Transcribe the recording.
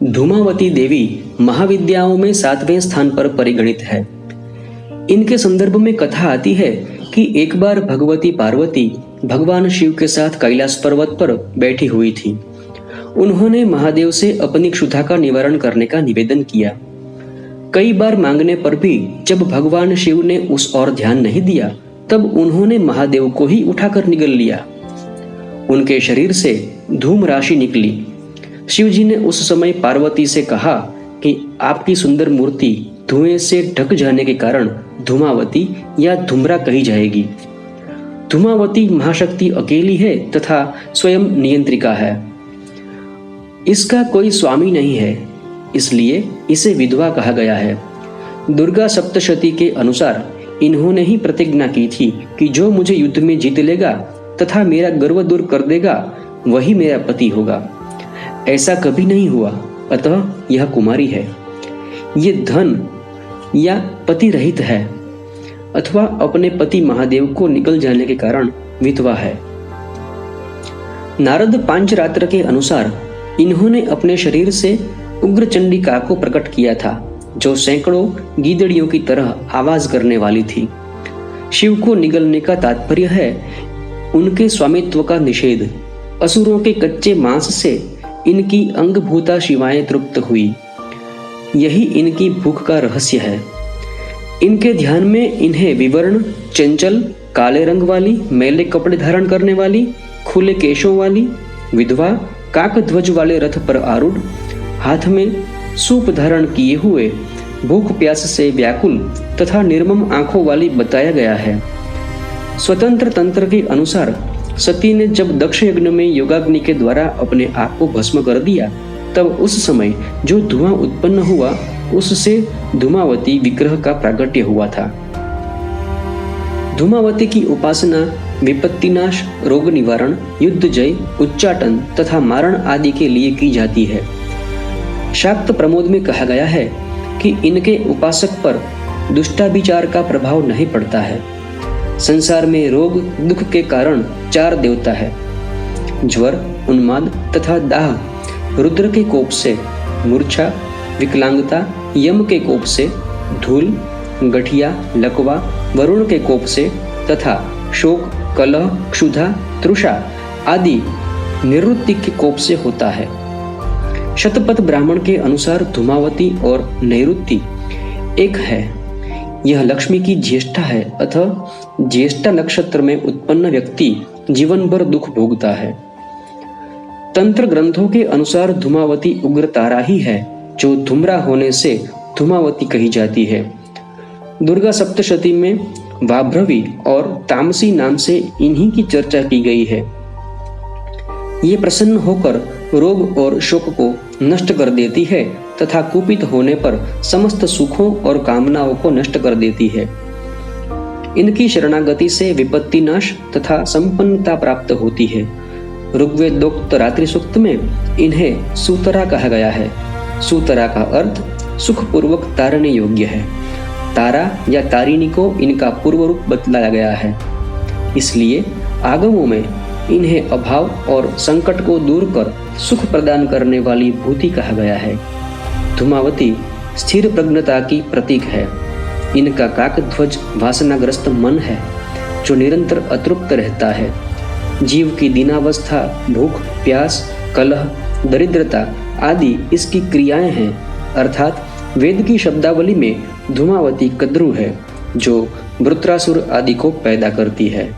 धूमावती देवी महाविद्याओं में 7वें स्थान पर परिगणित है। इनके संदर्भ में कथा आती है कि एक बार भगवती पार्वती भगवान शिव के साथ कैलाश पर्वत पर बैठी हुई थी। उन्होंने महादेव से अपनी क्षुधा का निवारण करने का निवेदन किया। कई बार मांगने पर भी जब भगवान शिव ने उस ओर ध्यान नहीं दिया, तब उन्होंने महादेव को ही उठाकर निगल लिया। उनके शरीर से धूम राशि निकली। शिव जी ने उस समय पार्वती से कहा कि आपकी सुंदर मूर्ति धुएं से ढक जाने के कारण धूमावती या धूम्रा कही जाएगी। धूमावती महाशक्ति अकेली है तथा स्वयं नियंत्रिका है। इसका कोई स्वामी नहीं है, इसलिए इसे विधवा कहा गया है। दुर्गा सप्तशती के अनुसार इन्होंने ही प्रतिज्ञा की थी कि जो मुझे युद्ध में जीत लेगा तथा मेरा गर्व दूर कर देगा, वही मेरा पति होगा। ऐसा कभी नहीं हुआ, अतः यह कुमारी है। ये धन या पति रहित है अथवा अपने पति महादेव को निकल जाने के कारण विधवा है। नारद पांचरात्र के अनुसार इन्होंने अपने शरीर से उग्र चंडिका को प्रकट किया था, जो सैकड़ों गीदड़ियों की तरह आवाज करने वाली थी। शिव को निगलने का तात्पर्य है उनके स्वामित्व का निषेध। असुरों के कच्चे मांस से इनकी अंगभूता शिवाएं तृप्त हुई। यही इनकी भूख का रहस्य है। इनके ध्यान में इन्हें विवर्ण, चंचल, काले रंग वाली, मैले कपड़े धारण करने वाली, खुले केशों वाली, विधवा, काकध्वज वाले रथ पर आरूढ़, हाथ में सूप धारण किए हुए, भूख प्यास से व्याकुल तथा निर्मम आंखों वाली बताया गया है। स्वतंत्र तंत्र के अनुसार सती ने जब दक्ष यज्ञ में योगाग्नि के द्वारा अपने आप को भस्म कर दिया, तब उस समय जो धुआं उत्पन्न हुआ उससे धूमावती विग्रह का प्रागट्य हुआ था। धूमावती की उपासना विपत्तिनाश, रोग निवारण, युद्ध जय, उच्चाटन तथा मारण आदि के लिए की जाती है। शाक्त प्रमोद में कहा गया है कि इनके उपासक पर दुष्टाभिचार का प्रभाव नहीं पड़ता है। संसार में रोग दुख के कारण 4 देवता है: ज्वर, उन्माद तथा दाह रुद्र के कोप से, मूर्छा, विकलांगता यम के कोप से, धूल, गठिया, लकवा वरुण के कोप से तथा शोक, कलह, क्षुधा, तृषा आदि निवृत्ति के कोप से होता है। शतपथ ब्राह्मण के अनुसार धूमावती और नैऋत्ति एक है। यह लक्ष्मी की ज्येष्ठा है, अतः ज्येष्ठा नक्षत्र में उत्पन्न व्यक्ति जीवन भर दुख भोगता है। तंत्र ग्रंथों के अनुसार धूमावती उग्र तारा ही है, जो धूम्रा होने से धूमावती कही जाती है। दुर्गा सप्तशती में वाभ्रवी और तामसी नाम से इन्हीं की चर्चा की गई है। ये प्रसन्न होकर रोग और शोक को नष्ट कर देती है तथा कुपित होने पर समस्त सुखों और कामनाओं को नष्ट कर देती है। इनकी शरणागति से विपत्ति नाश तथा संपन्नता प्राप्त होती है। ऋग्वेदोक्त रात्रि सूक्त में इन्हें सूतरा कहा गया है। सूतरा का अर्थ सुखपूर्वक तारने योग्य है। तारा या तारिणी को इनका पूर्व रूप बतलाया गया है। इसलिए आगमों में इन्हें अभाव और संकट को दूर कर सुख प्रदान करने वाली भूति कहा गया है। धूमावती स्थिर प्रज्ञता की प्रतीक है। इनका काकध्वज वासनाग्रस्त मन है, जो निरंतर अतृप्त रहता है। जीव की दीनावस्था, भूख, प्यास, कलह, दरिद्रता आदि इसकी क्रियाएं हैं। अर्थात वेद की शब्दावली में धूमावती कद्रु है, जो वृत्रासुर आदि को पैदा करती है।